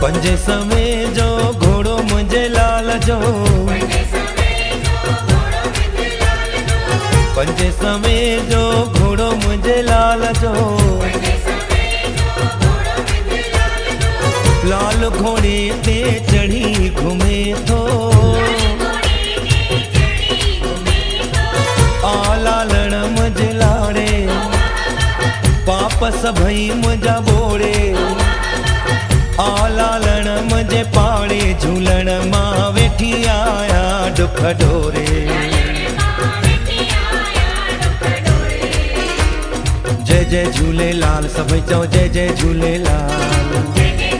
पंजे समय जो घोड़ो मुझे लाल जो, पंजे समय जो घोड़ो मुझे लाल जो, लाल घोड़े ते चढ़ी घूमे थो, आ लालण मुझे लाड़े पाप सभई मुझा बोड़े, आ लालण मुझे पाड़े झूलण मां वेठी आया दुख ढोरे। जय जय झूलेलाल सभई चओ जय जय झूलेलाल, जय जय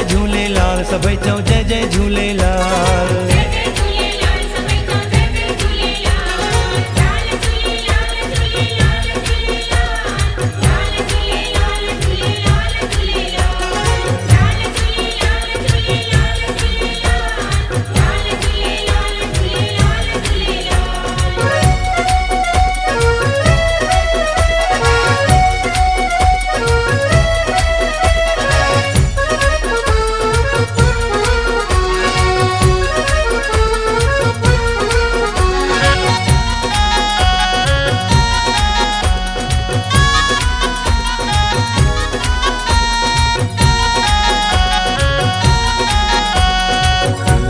झूलेलाल सभई चओ जय जय झूलेलाल।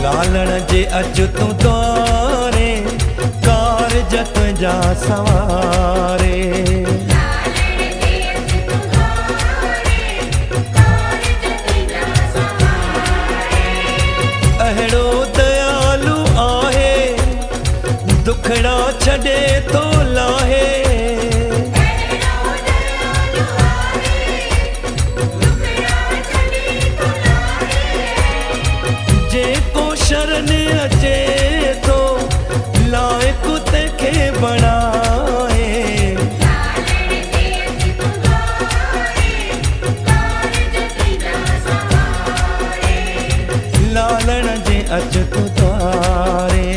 लालण जे अच तू तोरे कारज तुंहिंजा सवारे, अहिड़ो दयालु आहे दुखड़ा छॾे थो लाहे, शरण अचे तो लाइक तंहिंखे बणाए, लालण जे अच तू द्वारे।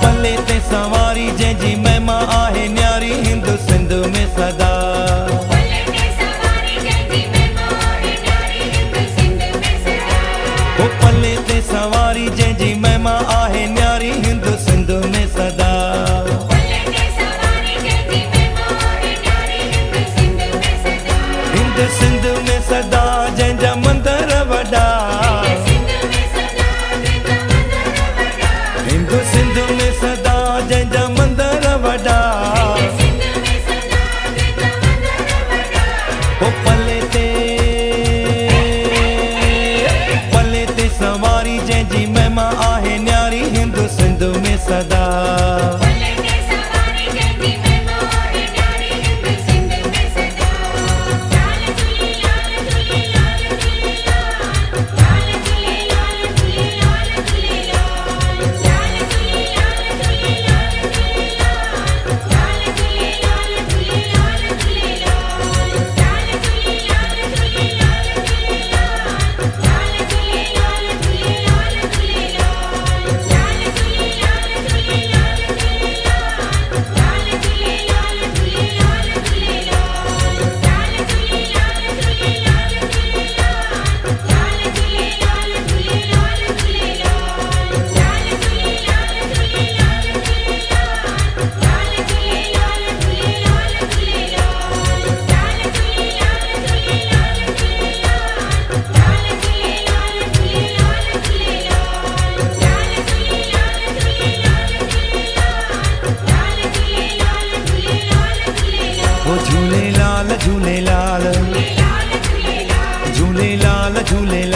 पल्ले ते सवारी जंहिंजी महिमा आहे न्यारी हिंद सिंध में सदा, ओ पल्ले ते सवारी जंहिंजी महिमा आहे न्यारी हिंद सिंध में सदा, हिंद सिंध में सदा जंहिंजा मंदर वॾा, हिंद सिंध में सदा जंहिंजा मंदर वॾा, ओ पल्ले ते सवारी जंहिंजी महिमा आहे न्यारी हिंद सिंध में सदा। झूलेलाल झूलेलाल झूलेलाल झूलेलाल